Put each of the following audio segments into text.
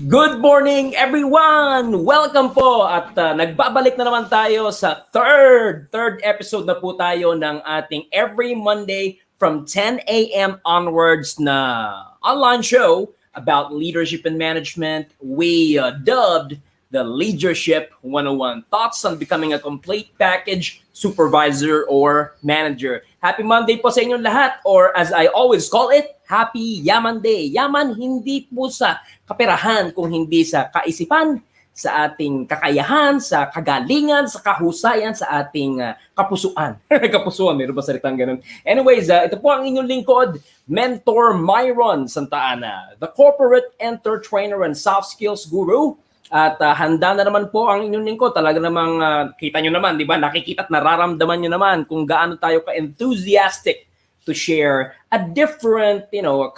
Good morning everyone! Welcome po at nagbabalik na naman tayo sa third episode na po tayo ng ating every Monday from 10 a.m. onwards na online show about leadership and management. We dubbed the LeaGership 101, thoughts on becoming a complete package supervisor or manager. Happy Monday po sa inyong lahat, or as I always call it, Happy Yaman Day. Yaman hindi po sa kaperahan kung hindi sa kaisipan, sa ating kakayahan, sa kagalingan, sa kahusayan, sa ating kapusuan. Kapusuan, meron ba salitang ganun? Anyways, ito po ang inyong lingkod, Mentor Myron Santa Ana, the corporate EnterTrainer and soft skills guru. At handa na naman po ang inyong lingkod. Talaga namang kita nyo naman, di ba? Nakikita at nararamdaman nyo naman kung gaano tayo ka-enthusiastic to share a different,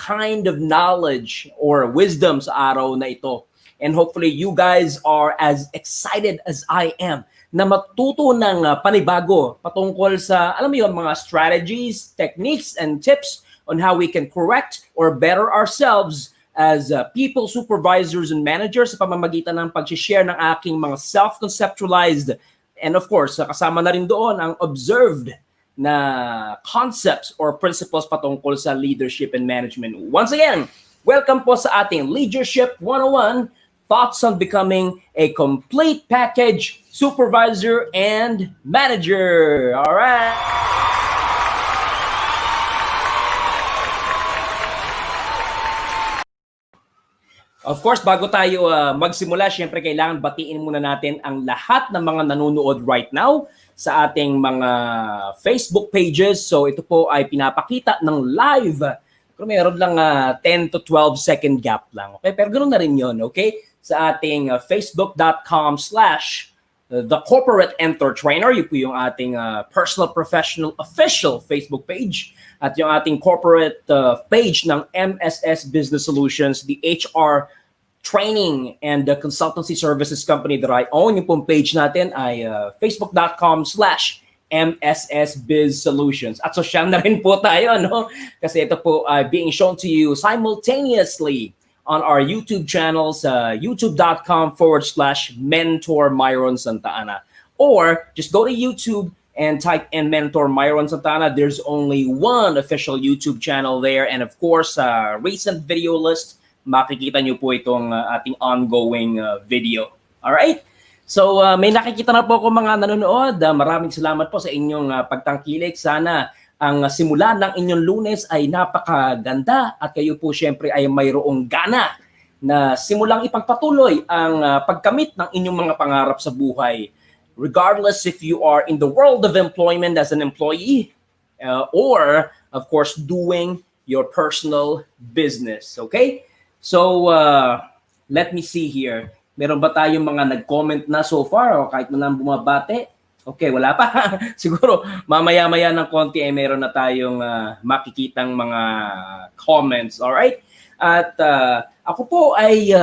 kind of knowledge or wisdom sa araw na ito. And hopefully you guys are as excited as I am na matuto ng panibago patungkol sa, alam mo yun, mga strategies, techniques, and tips on how we can correct or better ourselves as people, supervisors, and managers sa pamamagitan ng pag-share ng aking mga self-conceptualized and of course, kasama na rin doon ang observed na concepts or principles patungkol sa leadership and management. Once again, welcome po sa ating LeaGership 101, thoughts on becoming a complete package supervisor and manager. All right. Of course, bago tayo magsimula, syempre kailangan batiin muna natin ang lahat ng mga nanonood right now sa ating mga Facebook pages. So ito po ay pinapakita ng live. Pero meron lang 10 to 12 second gap lang. Okay? Pero ganoon na rin yun. Okay? Sa ating facebook.com/The Corporate EnterTrainer. Yun po yung ating personal, professional, official Facebook page. At yung ating corporate page ng MSS Business Solutions, the HR training and the consultancy services company that I own. Yung pong page natin ay facebook.com/MSS Biz Solutions. At social na rin po tayo, no? Kasi ito po ay being shown to you simultaneously on our YouTube channels, youtube.com/Mentor Myron Santa Ana. Or just go to YouTube and type in Mentor Myron Santa Ana. There's only one official YouTube channel there. And of course, recent video list, makikita nyo po itong ating ongoing video. Alright? So may nakikita na po ako mga nanonood. Maraming salamat po sa inyong pagtangkilik. Sana ang simula ng inyong Lunes ay napakaganda at kayo po syempre ay mayroong gana na simulang ipagpatuloy ang pagkamit ng inyong mga pangarap sa buhay. Regardless if you are in the world of employment as an employee or of course doing your personal business. Okay? So, let me see here. Meron ba tayong mga nag-comment na so far o kahit man ang bumabate? Okay, wala pa. Siguro, mamaya-maya ng konti ay meron na tayong makikitang mga comments. Alright? At ako po ay,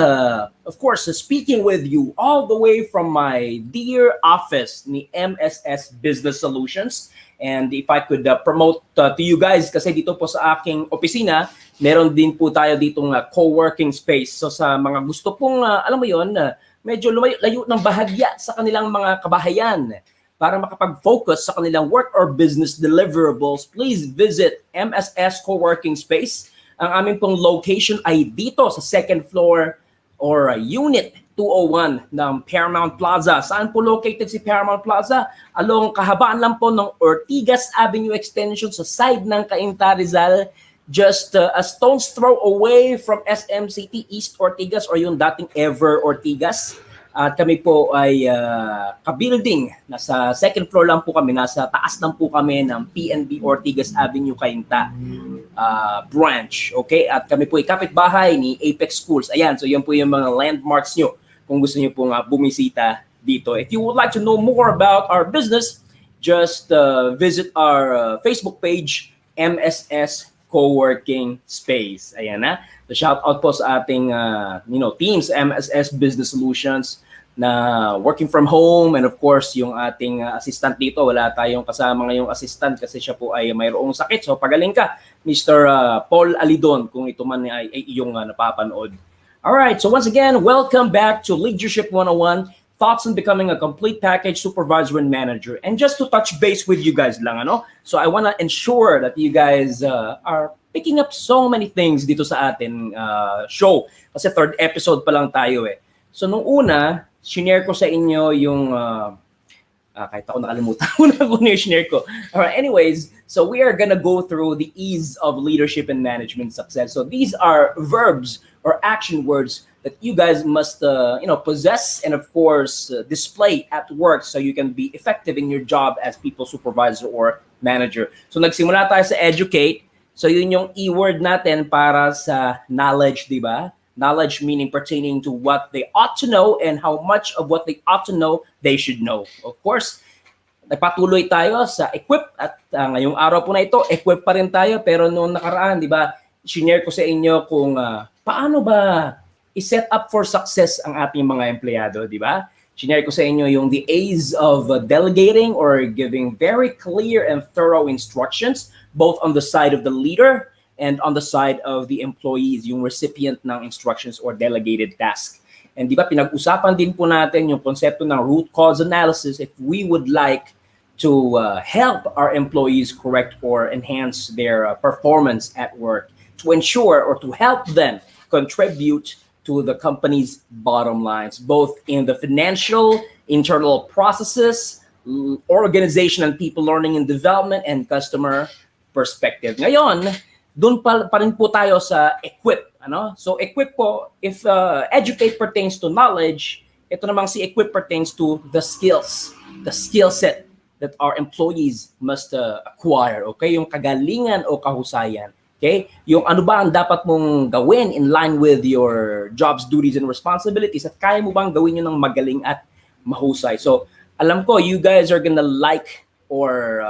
of course, speaking with you all the way from my dear office ni MSS Business Solutions. And if I could promote to you guys, kasi dito po sa aking opisina, meron din po tayo ditong co-working space. So sa mga gusto pong, alam mo yon, medyo layo ng bahagya sa kanilang mga kabahayan para makapag-focus sa kanilang work or business deliverables, please visit MSS Co-working Space. Ang aming pong location ay dito sa second floor or Unit 201 ng Paramount Plaza. Saan po located si Paramount Plaza? Along kahabaan lang po ng Ortigas Avenue Extension sa side ng Cainta Rizal. Just a stone's throw away from SM City East Ortigas or yung dating Ever Ortigas. At kami po ay ka-building. Nasa second floor lang po kami. Nasa taas lang po kami ng PNB Ortigas Avenue Cainta branch. Okay? At kami po ay kapitbahay ni Apex Schools. Ayan, so yan po yung mga landmarks nyo kung gusto nyo pong bumisita dito. If you would like to know more about our business, just visit our Facebook page, MSS Co-working Space. Ayan na. The shout out po sa ating teams, MSS Business Solutions na working from home, and of course yung ating assistant dito, wala tayong kasama ngayong assistant kasi siya po ay mayroong sakit. So pagaling ka, Mr. Paul Alidon, kung ito man ay iyong napapanood. All right, so once again, welcome back to LeaGership 101, Thoughts on Becoming a Complete Package Supervisor and Manager. And just to touch base with you guys lang, ano? So I want to ensure that you guys are picking up so many things dito sa atin show. Kasi third episode pa lang tayo eh. So nung una, shinare ko sa inyo yung... kahit ako nakalimutan ko na kung yung shinare ko. Alright, anyways, so we are gonna go through the E's of leadership and management success. So these are verbs or action words that you guys must, possess and of course display at work so you can be effective in your job as people supervisor or manager. So nagsimula tayo sa educate. So yun yung E-word natin para sa knowledge, di ba? Knowledge meaning pertaining to what they ought to know and how much of what they ought to know they should know. Of course, nagpatuloy tayo sa equip at ngayong araw po na ito, equip pa rin tayo pero noong nakaraan, di ba, shinare ko sa inyo kung paano ba i-set up for success ang ating mga empleyado, di ba? Shinare ko sa inyo yung the A's of delegating or giving very clear and thorough instructions both on the side of the leader and on the side of the employees, yung recipient ng instructions or delegated task. And di ba, pinag-usapan din po natin yung konsepto ng root cause analysis if we would like to help our employees correct or enhance their performance at work, to ensure or to help them contribute to the company's bottom lines, both in the financial, internal processes, organization and people learning and development, and customer perspective. Ngayon, doon pa rin po tayo sa equip. Ano? So equip po, if educate pertains to knowledge, ito namang si equip pertains to the skills, the skill set that our employees must acquire. Okay? Yung kagalingan o kahusayan. Okay? Yung ano ba ang dapat mong gawin in line with your job's duties and responsibilities at kaya mo bang gawin yun ng magaling at mahusay. So alam ko, you guys are gonna like or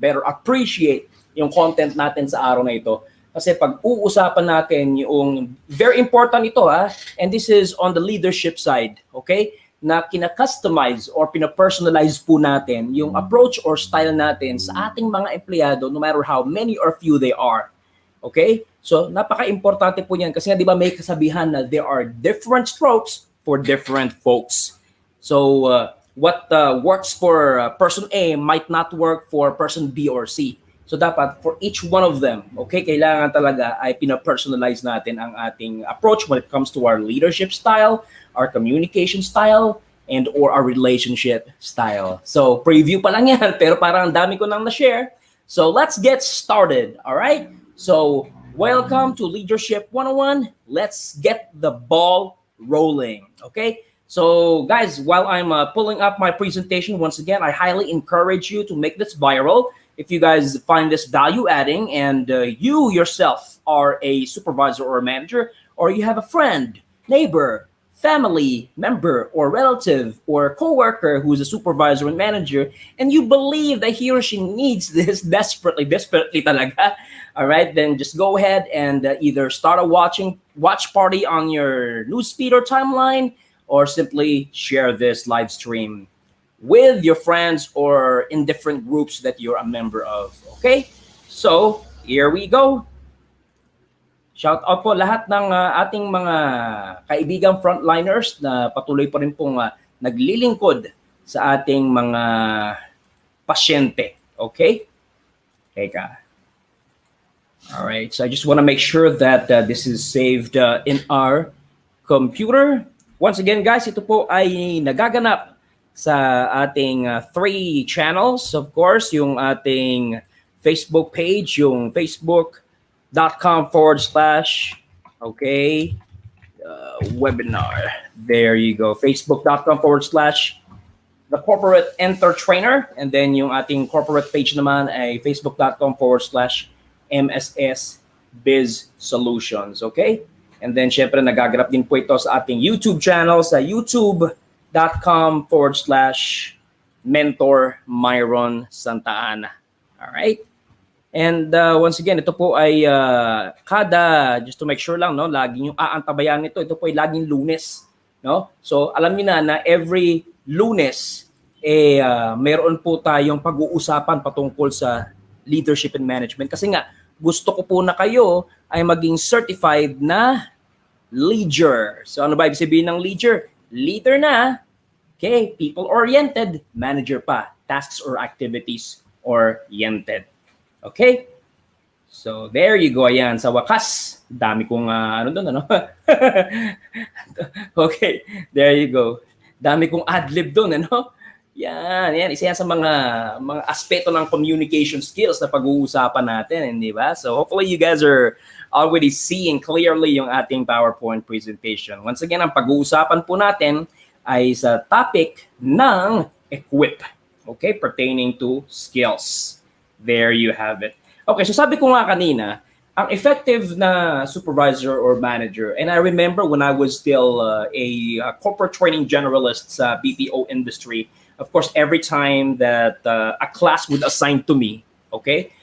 better appreciate yung content natin sa araw na ito. Kasi pag uusapan natin yung very important ito and this is on the leadership side, okay? Na kina-customize or pina-personalize po natin yung approach or style natin sa ating mga empleyado no matter how many or few they are. Okay? So napaka-importante po niyan kasi di ba may kasabihan na there are different strokes for different folks. So what works for person A might not work for person B or C. So dapat for each one of them, okay, kailangan talaga ay pina-personalize natin ang ating approach when it comes to our leadership style, our communication style, and or our relationship style. So preview pa lang yan, pero parang dami ko nang na-share. So let's get started, all right? So welcome to LeaGership 101. Let's get the ball rolling, okay? So guys, while I'm pulling up my presentation, once again, I highly encourage you to make this viral. If you guys find this value adding and you yourself are a supervisor or a manager, or you have a friend, neighbor, family member, or relative, or coworker who's a supervisor and manager, and you believe that he or she needs this desperately talaga, all right, then just go ahead and either start a watch party on your newsfeed or timeline, or simply share this live stream with your friends or in different groups that you're a member of. Okay? So, here we go. Shout out po lahat ng ating mga kaibigang frontliners na patuloy pa rin pong naglilingkod sa ating mga pasyente. Okay? Teka. Alright, so I just want to make sure that this is saved in our computer. Once again, guys, ito po ay nagaganap sa ating 3 channels. Of course, yung ating Facebook page, yung facebook.com/ okay, webinar. There you go. Facebook.com/ the corporate EnterTrainer. And then yung ating corporate page naman ay facebook.com/ MSS Biz Solutions. Okay? And then, syempre, nagaganap din po ito sa ating YouTube channel sa youtube.com/ mentor Myron Santa Ana. Alright? And once again, ito po ay just to make sure lang, no, laging yung aantabayan nito, ito po ay laging Lunes. No? So, alam niyo na every Lunes, meron po tayong pag-uusapan patungkol sa leadership and management. Kasi nga, gusto ko po na kayo ay maging certified na leader. So ano ba ibig sabihin ng leader? Leader na, okay, people-oriented, manager pa, tasks or activities oriented. Okay? So there you go. Ayan, sa wakas, dami kong ano doon, ano? Okay, there you go. Dami kong adlib doon, ano? Yan, isa yan sa mga aspeto ng communication skills na pag-uusapan natin, di ba? So hopefully you guys are already seeing clearly yung ating PowerPoint presentation. Once again, ang pag-uusapan po natin ay sa topic ng equip, okay, pertaining to skills. There you have it. Okay, so sabi ko nga kanina, ang effective na supervisor or manager, and I remember when I was still a corporate training generalist sa BPO industry, of course, every time that a class would assign to me, okay,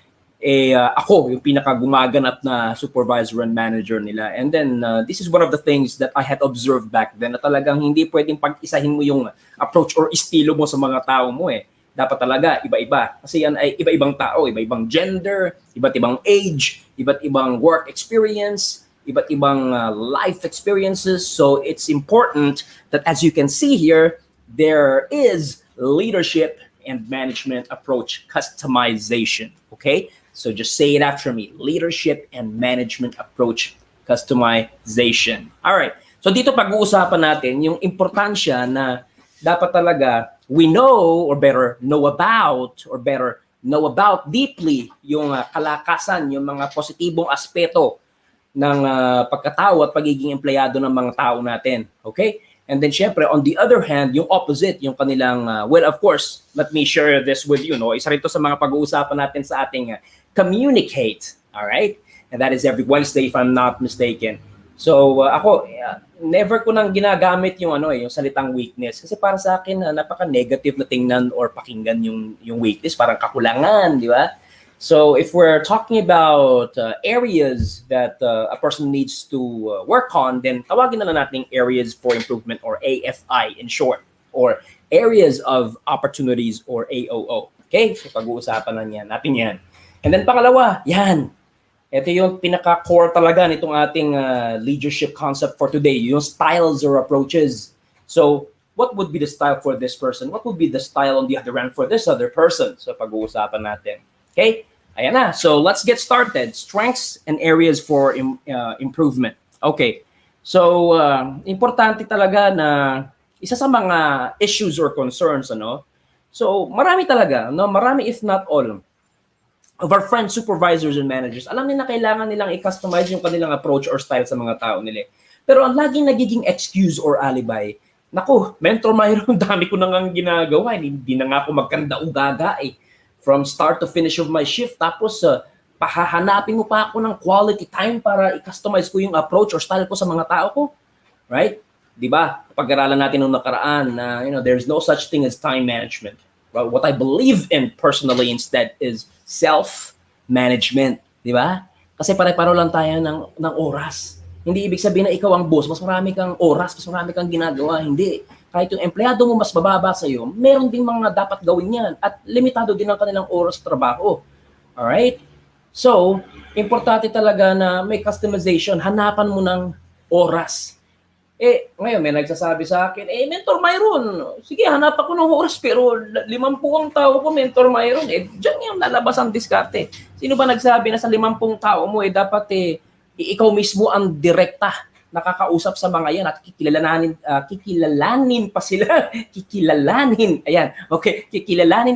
ako yung pinaka-gumaganap na supervisor and manager nila. And then, this is one of the things that I had observed back then, na talagang hindi pwedeng pag-isahin mo yung approach or estilo mo sa mga tao mo eh. Dapat talaga iba-iba. Kasi yan ay iba-ibang tao, iba-ibang gender, iba't ibang age, iba't ibang work experience, iba't ibang life experiences. So it's important that, as you can see here, there is leadership and management approach customization. Okay? So just say it after me. Leadership and management approach customization. All right. So dito pag-uusapan natin yung importansya na dapat talaga we know or better know about deeply yung kalakasan, yung mga positibong aspeto ng pagkatao at pagiging empleyado ng mga tao natin. Okay? And then syempre, on the other hand, yung opposite, yung kanilang, well, of course, let me share this with you. No? Isa rin to sa mga pag-uusapan natin sa ating communicate. All right? And that is every Wednesday if I'm not mistaken. So ako, never ko nang ginagamit yung yung salitang weakness kasi para sa akin napaka-negative na tingnan or pakinggan yung weakness, parang kakulangan, di ba? So if we're talking about areas that a person needs to work on, then tawagin na lang natin areas for improvement or AFI in short, or areas of opportunities or AOO. Okay? So pag-uusapan natin yan. And then pangalawa, yan. Ito yung pinaka-core talaga nitong ating leadership concept for today, yung styles or approaches. So, what would be the style for this person? What would be the style on the other end for this other person? So, pag-uusapan natin. Okay? Ayan na. So, let's get started. Strengths and areas for improvement. Okay. So, importante talaga na isa sa mga issues or concerns, So, marami talaga, marami if not all of our friends, supervisors, and managers, alam nila kailangan nilang i-customize yung kanilang approach or style sa mga tao nila. Pero ang laging nagiging excuse or alibi, naku, Mentor Myron, dami ko nang ginagawa. Hindi na nga ako magkanda-ugaga eh. From start to finish of my shift. Tapos, pahahanapin mo pa ako ng quality time para i-customize ko yung approach or style ko sa mga tao ko. Right? Diba? Pag-aralan natin nung nakaraan na, there's no such thing as time management. Well, what I believe in personally instead is self-management, di ba? Kasi pare-paro lang tayo ng oras. Hindi ibig sabihin na ikaw ang boss, mas marami kang oras, mas marami kang ginagawa. Hindi. Kahit yung empleyado mo mas mababa sa'yo, meron ding mga dapat gawin yan. At limitado din ang kanilang oras sa trabaho. Alright? So, importante talaga na may customization. Hanapan mo ng oras. Ngayon may nagsasabi sa akin, Mentor Myron, sige, hanap ako ng oras, pero 50 ang tao ko, Mentor Myron. Diyan yung lalabas ang diskarte. Sino ba nagsabi na sa 50 tao mo, dapat ikaw mismo ang direkta nakakausap sa mga yan at kikilalanin pa sila. Kikilalanin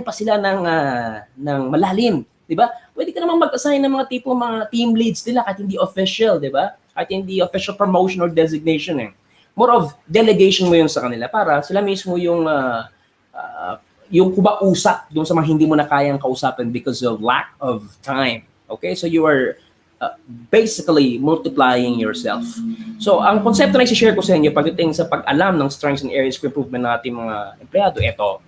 pa sila ng malalim. Diba? Pwede ka namang mag-assign ng mga tipong mga team leads nila kahit hindi official, diba? Kahit hindi official promotion or designation More of delegation mo yun sa kanila para sila mismo yung kumausap doon sa mga hindi mo na kayang kausapin because of lack of time. Okay? So you are basically multiplying yourself. So ang konsepto na i-share ko sa inyo pagdating sa pag-alam ng strengths and areas for improvement ng ating mga empleyado, ito.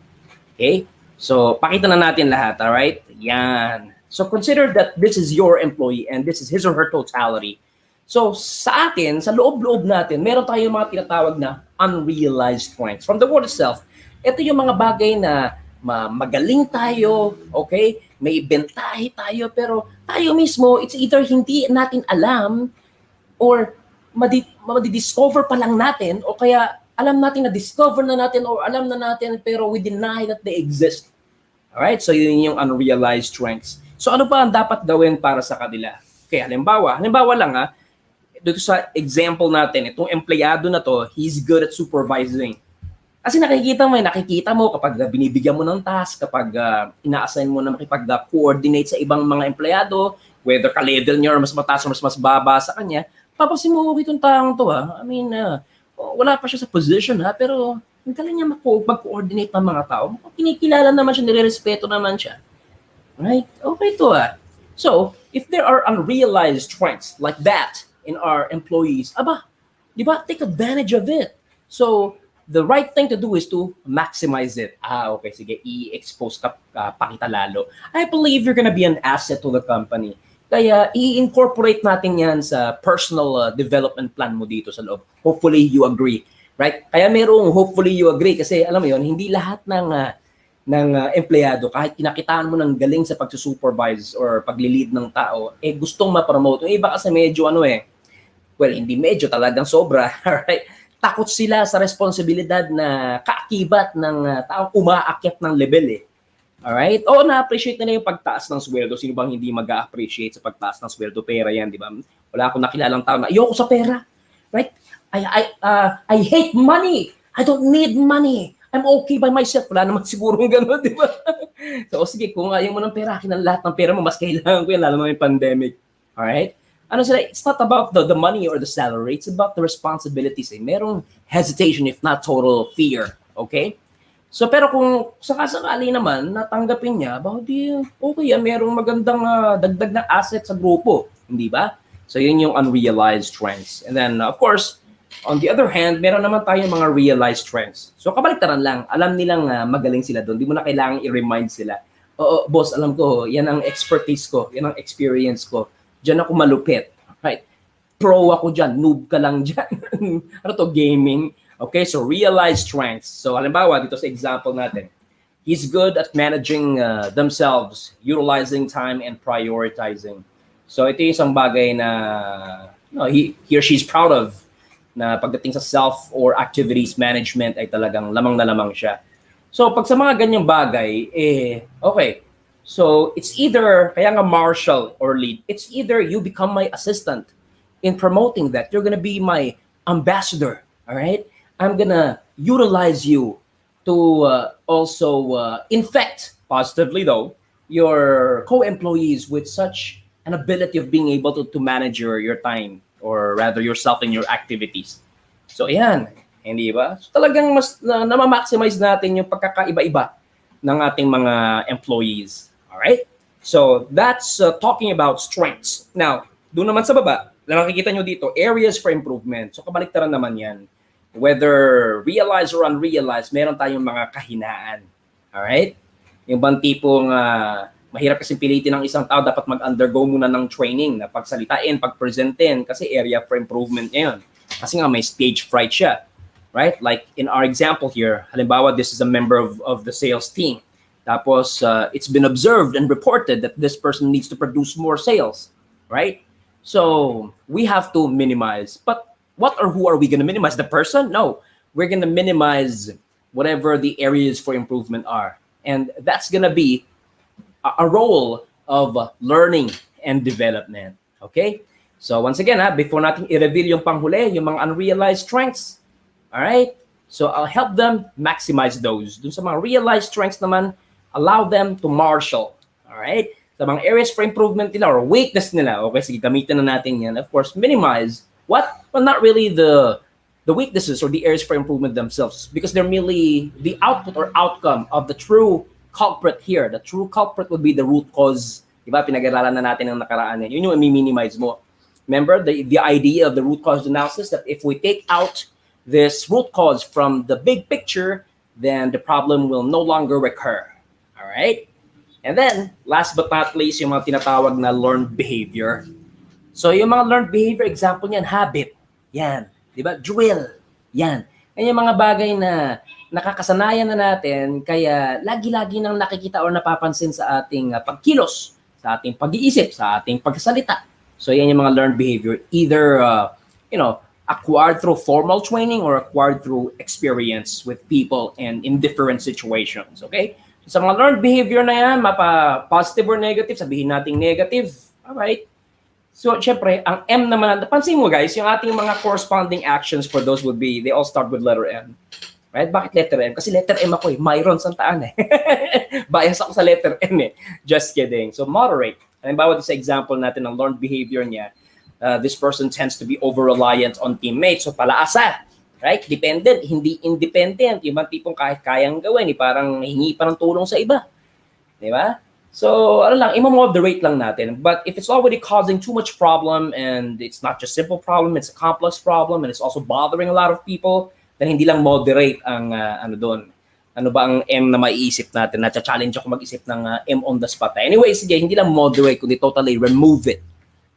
Okay? So pakita na natin lahat, alright? Yan. So consider that this is your employee and this is his or her totality. So sa atin, sa loob-loob natin, meron tayong mga tinatawag na unrealized strengths. From the word itself, ito yung mga bagay na magaling tayo, okay? May bentahe tayo, pero tayo mismo, it's either hindi natin alam or madidiscover pa lang natin o kaya alam natin na discover na natin or alam na natin pero we deny that they exist. Alright? So yun yung unrealized strengths. So ano pa ang dapat gawin para sa kanila? Okay, halimbawa lang dito sa example natin, itong empleyado na to, he's good at supervising. Kasi nakikita mo kapag binibigyan mo ng task, kapag ina-assign mo na makipag-coordinate sa ibang mga empleyado, whether ka-level niya or mas mataas or mas baba sa kanya, papasin mo itong taong to I mean, wala pa siya sa position pero ang galing niya mag-coordinate ng mga tao. Kinikilala naman siya, nire-respeto naman siya. Right? Okay to So, if there are unrealized strengths like that in our employees, di ba, take advantage of it. So, the right thing to do is to maximize it. Okay, sige, i-expose ka, pakita lalo. I believe you're gonna be an asset to the company. Kaya i-incorporate natin yan sa personal development plan mo dito sa loob. Hopefully you agree, right? Kaya merong hopefully you agree kasi alam mo yon, hindi lahat ng empleyado kahit kinakitaan mo ng galing sa pagsusupervise or pagli-lead ng tao, gustong ma-promote. Yung iba kasi medyo hindi medyo talagang sobra, right? Takot sila sa responsibilidad na kaakibat ng taong umaakyat ng level Alright? Na-appreciate na yung pagtaas ng sweldo. Sino bang hindi mag-appreciate sa pagtaas ng sweldo? Pera yan, di ba? Wala akong nakilalang tao na, ayoko sa pera. Right? I hate money. I don't need money. I'm okay by myself. Wala naman siguro gano'n, di ba? So, sige, kung ayaw mo ng pera, akin ang lahat ng pera mo, mas kailangan ko yan, lalo na yung pandemic. Alright? It's not about the money or the salary. It's about the responsibilities. Merong hesitation, if not total fear. Okay? So, pero kung sakasakali naman, natanggapin niya, okay, merong magandang dagdag na asset sa grupo. Hindi ba? So, yun yung unrealized strengths. And then, of course, on the other hand, meron naman tayong mga realized strengths. So, kabaliktaran lang. Alam nilang magaling sila doon. Di mo na kailangang i-remind sila. Oo, boss, alam ko, yan ang expertise ko. Yan ang experience ko. Diyan ako malupit. Right? Pro ako dyan. Noob ka lang dyan. Gaming. Okay, so realized strengths. So halimbawa, dito sa example natin, he's good at managing themselves, utilizing time, and prioritizing. So ito yung isang bagay na he or she's proud of, na pagdating sa self or activities management ay talagang lamang na lamang siya. So pag sa mga ganyang bagay, okay. So it's either, kaya nga marshal or lead, it's either you become my assistant in promoting that. You're gonna be my ambassador, all right? I'm gonna utilize you to also infect, positively though, your co-employees with such an ability of being able to manage your time, or rather yourself and your activities. So yan, hindi ba? So talagang mas na-maximize natin yung pagkakaiba-iba ng ating mga employees. Alright? So that's talking about strengths. Now, doon naman sa baba, na nakikita nyo dito, areas for improvement. So kabaliktaran naman yan. Whether realized or unrealized, meron tayong mga kahinaan. Alright? Yung bang tipong mahirap kasi pilitin ng isang tao, dapat mag-undergo muna ng training na pagsalitain, pagpresentin, kasi area for improvement niya yun. Kasi nga may stage fright siya. Right? Like in our example here, halimbawa, this is a member of the sales team. Tapos, it's been observed and reported that this person needs to produce more sales. Right? So, we have to minimize. But what or who are we going to minimize? The person? No. We're going to minimize whatever the areas for improvement are. And that's going to be a role of learning and development. Okay? So once again, before natin i-reveal yung panghuli, yung mga unrealized strengths, all right? So I'll help them maximize those. Dun sa mga realized strengths naman, allow them to marshal. All right? Sa mga areas for improvement nila or weakness nila, okay, sige, gamitin na natin yan. Of course, minimize what? Well, not really the weaknesses or the areas for improvement themselves, because they're merely the output or outcome of the true culprit here. The true culprit would be the root cause. Diba? Pinag-aralan na natin ng nakaraan yan. Yun yung i-minimize mo. Remember the idea of the root cause analysis, that if we take out this root cause from the big picture, then the problem will no longer recur. All right? And then, last but not least, yung mga tinatawag na learned behavior. So yung mga learned behavior, example niyan, habit. Yan. Diba? Drill. Yan. Yan yung mga bagay na nakakasanayan na natin, kaya lagi-lagi nang nakikita o napapansin sa ating pagkilos, sa ating pag-iisip, sa ating pagsasalita. So yan yung mga learned behavior. Either, acquired through formal training or acquired through experience with people and in different situations. Okay? Sa mga learned behavior na yan, mapa positive or negative, sabihin natin negative. Alright? So, syempre, ang M naman, napansin mo guys, yung ating mga corresponding actions for those would be, they all start with letter M. Right? Bakit letter M? Kasi letter M ako eh. Myron Santa Ana eh. Bias ako sa letter M eh. Just kidding. So, moderate. Halimbawa, sa example natin ng learned behavior niya, this person tends to be over-reliant on teammates. So, palaasa. Right? Dependent, hindi independent. Yung mga tipong kahit kayang gawin, parang hingi pa ng tulong sa iba. Di ba? So, ano lang, i-moderate lang natin. But if it's already causing too much problem and it's not just simple problem, it's a complex problem and it's also bothering a lot of people, then hindi lang moderate ang ano doon. Ano ba ang M na maiisip natin? Na-challenge ako mag-isip ng M on the spot. Anyway, sige, hindi lang moderate, kundi totally remove it.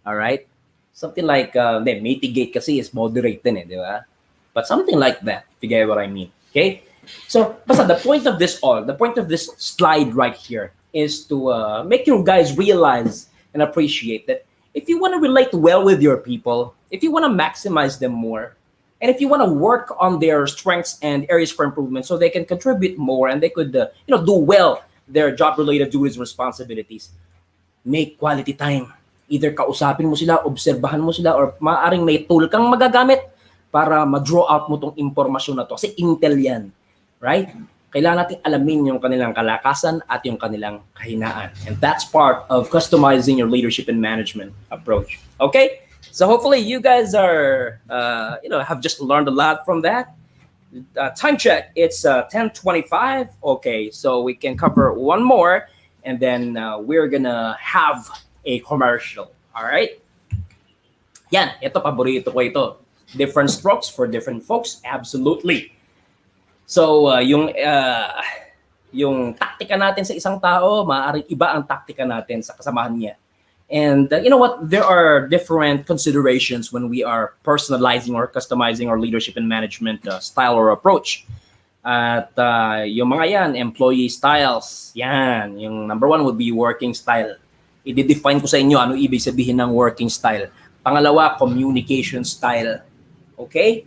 Alright? Something like, mitigate kasi is moderate din eh, di ba? But something like that, if you get what I mean. Okay? So, basta the point of this slide right here is to make you guys realize and appreciate that if you want to relate well with your people, if you want to maximize them more, and if you want to work on their strengths and areas for improvement so they can contribute more and they could do well their job-related duties and responsibilities, make quality time. Either kausapin mo sila, obserbahan mo sila, or maaaring may tool kang magagamit para ma-draw out mo tong impormasyon na to. Kasi intel yan. Right? Kailangan natin alamin yung kanilang kalakasan at yung kanilang kahinaan. And that's part of customizing your leadership and management approach. Okay? So hopefully you guys are, have just learned a lot from that. Time check. It's 10:25. Okay, so we can cover one more and then we're gonna have a commercial. All right? Yan, ito, paborito ko ito. Different strokes for different folks. Absolutely. So, yung taktika natin sa isang tao, maaaring iba ang taktika natin sa kasamahan niya. And you know what? There are different considerations when we are personalizing or customizing our leadership and management style or approach. At yung mga yan, employee styles, yan. Yung number one would be working style. I-define ko sa inyo ano ibig sabihin ng working style. Pangalawa, communication style. Okay?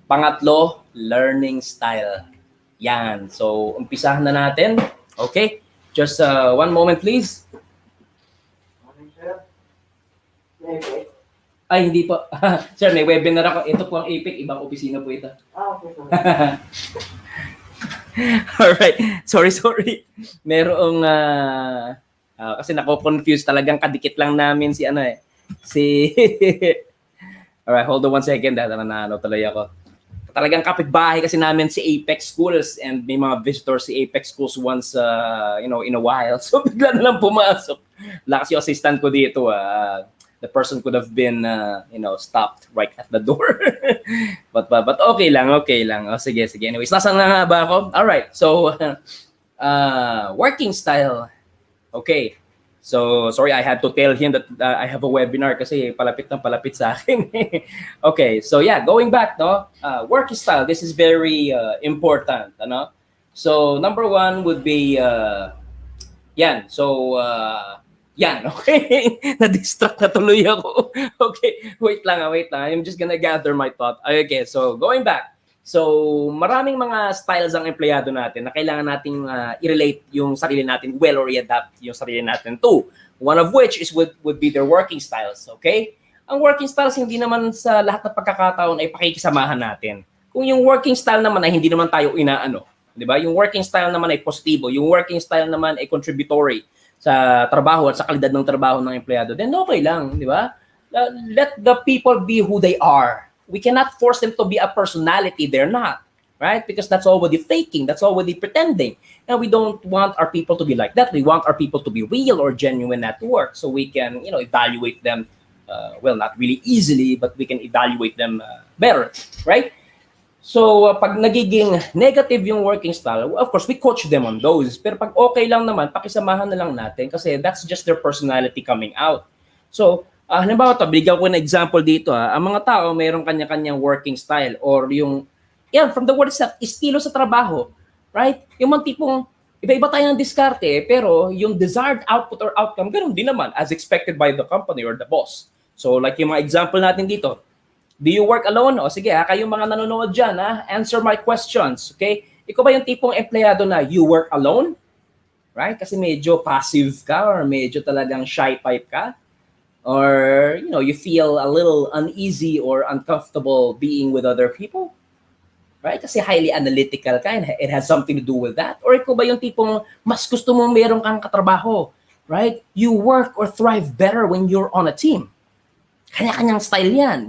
Pangatlo, learning style. Yan. So, umpisahan na natin. Okay? Just one moment, please. Ay, hindi po. Sir, may webinar ako. Ito po ang APEC. Ibang opisina po ito. Okay. Alright. Sorry. Merong, kasi nako-confuse talagang kadikit lang namin si Alright, hold on one second. Ano tuloy ako. Talagang kapitbahay kasi namin si Apex Schools and may mga visitors si Apex Schools once, in a while. So, bigla na lang pumasok. Wala kasi yung assistant ko dito. The person could have been, stopped right at the door. but okay lang. Oh, sige. Anyways, nasaan na nga ba ako? Alright, so, working style. Okay. So, sorry, I had to tell him that I have a webinar kasi palapit sa akin. Okay, so yeah, going back, no? Work style, this is very important, ano? So, number one would be, yan. So, yan, okay? Na-distract na tuloy ako. Okay, wait lang. I'm just gonna gather my thought. Okay, so going back. So, maraming mga styles ang empleyado natin na kailangan nating i-relate yung sarili natin well or i-adapt yung sarili natin to. One of which is would be their working styles, okay? Ang working styles hindi naman sa lahat ng pagkakataon ay pakikisamahan natin. Kung yung working style naman ay hindi naman tayo inaano, di ba? Yung working style naman ay positibo, yung working style naman ay contributory sa trabaho at sa kalidad ng trabaho ng empleyado, then okay lang, di ba? Let the people be who they are. We cannot force them to be a personality they're not, right? Because that's already faking, that's already pretending. And we don't want our people to be like that. We want our people to be real or genuine at work so we can, evaluate them, not really easily, but we can evaluate them better, right? So, pag nagiging negative yung working style, of course, we coach them on those. Pero pag okay lang naman, pakisamahan na lang natin kasi that's just their personality coming out. So, halimbawa ito, bigyan ko ng example dito. Ang mga tao, mayroong kanya-kanyang working style or yung, from the word itself, estilo sa trabaho. Right? Yung mga tipong, iba-iba tayo ng diskarte, pero yung desired output or outcome, ganun din naman, as expected by the company or the boss. So, like yung mga example natin dito, Do you work alone? O sige, kayong mga nanonood dyan, answer my questions. Okay? Ikaw ba yung tipong empleyado na you work alone? Right? Kasi medyo passive ka or medyo talagang shy type ka? Or, you feel a little uneasy or uncomfortable being with other people? Right? Kasi highly analytical ka and it has something to do with that. Or ikaw ba yung tipong mas gusto mong meron kang katrabaho? Right? You work or thrive better when you're on a team. Kanya-kanyang style yan.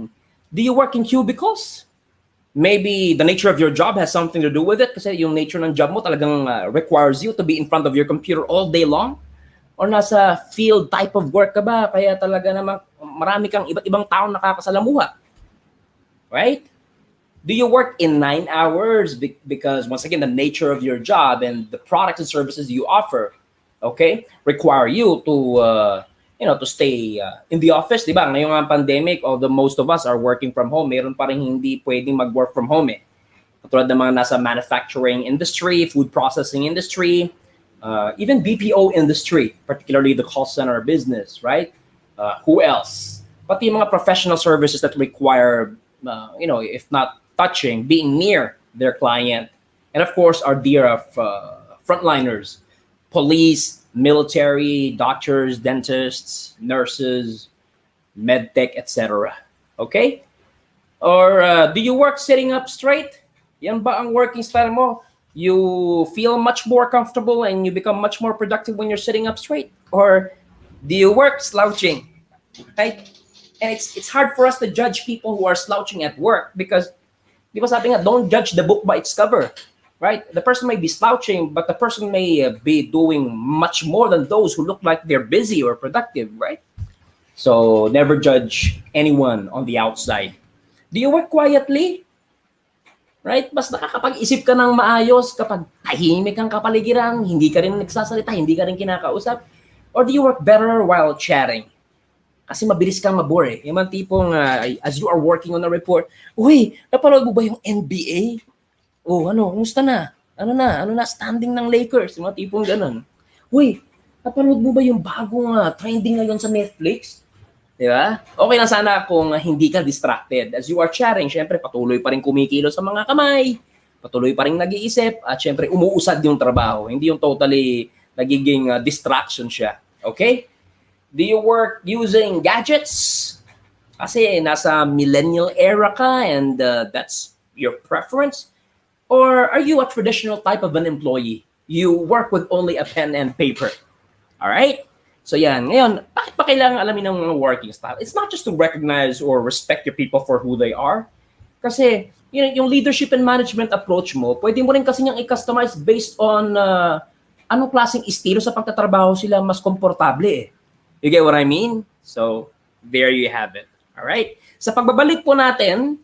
Do you work in cubicles? Maybe the nature of your job has something to do with it kasi yung nature ng job mo talagang requires you to be in front of your computer all day long. Or nasa field type of work ka ba? Kaya talaga naman marami kang iba't ibang taong nakakasalamuha. Right? Do you work in 9 hours? Because once again, the nature of your job and the products and services you offer, okay, require you to to stay in the office, di ba? Ngayong ang pandemic, although most of us are working from home, meron pa rin hindi pwedeng mag-work from home eh. Katulad ng mga nasa manufacturing industry, food processing industry, even BPO industry, particularly the call center business, right? Who else? Pati yung mga professional services that require, if not touching, being near their client. And of course, our dear frontliners, police, military, doctors, dentists, nurses, medtech, etc. Okay? Or do you work sitting up straight? Yan ba ang working style mo? You feel much more comfortable and you become much more productive when you're sitting up straight? Or do you work slouching? Right? And it's hard for us to judge people who are slouching at work because, di ba sabi nga, don't judge the book by its cover. Right? The person may be slouching, but the person may be doing much more than those who look like they're busy or productive, right? So never judge anyone on the outside. Do you work quietly? Right? Mas nakakapag-isip ka ng maayos kapag tahimik ang kapaligiran, hindi ka rin nagsasalita, hindi ka rin kinakausap? Or do you work better while chatting? Kasi mabilis kang mabore. Yung mga tipong as you are working on a report, uy, napanood mo ba yung NBA? Oh, kumusta na? Ano na, standing ng Lakers, mga tipong ganun. Uy, napanood mo ba yung bagong trending ngayon sa Netflix? Di ba? Okay lang sana kung hindi ka distracted. As you are chatting, syempre patuloy pa rin kumikilo sa mga kamay, patuloy pa rin nag-iisip, at syempre umuusad yung trabaho. Hindi yung totally nagiging distraction siya. Okay? Do you work using gadgets? Kasi nasa millennial era ka and that's your preference. Or are you a traditional type of an employee? You work with only a pen and paper. All right? So yan, ngayon, bakit pa kailangan alamin ng mga working style? It's not just to recognize or respect your people for who they are. Kasi yung leadership and management approach mo, pwede mo rin kasi niyang i-customize based on anong klaseng estilo sa pagtatrabaho sila mas komportable eh. You get what I mean? So, there you have it. All right? Sa pagbabalik po natin,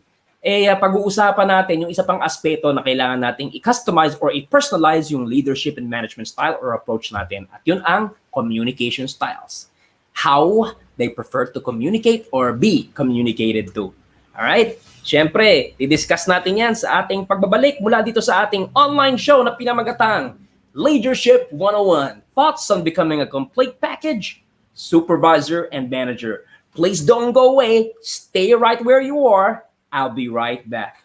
pag-uusapan natin yung isa pang aspeto na kailangan nating i-customize or i-personalize yung leadership and management style or approach natin. At yun ang communication styles. How they prefer to communicate or be communicated to. Alright? Siyempre, i-discuss natin yan sa ating pagbabalik mula dito sa ating online show na pinamagatang LeaGership 101. Thoughts on becoming a complete package, supervisor, and manager. Please don't go away. Stay right where you are. I'll be right back.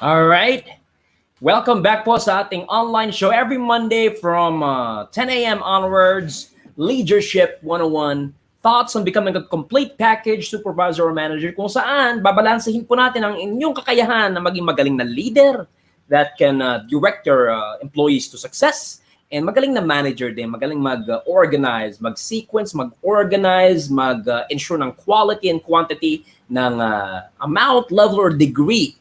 All right. Welcome back po sa ating online show every Monday from 10 a.m. onwards. LeaGership 101. Thoughts on becoming a complete package supervisor or manager, kung saan babalansehin po natin ang inyong kakayahan na maging magaling na leader that can direct your employees to success, and magaling na manager din, magaling mag-organize, mag-sequence, mag-organize, mag-ensure ng quality and quantity ng amount, level, or degree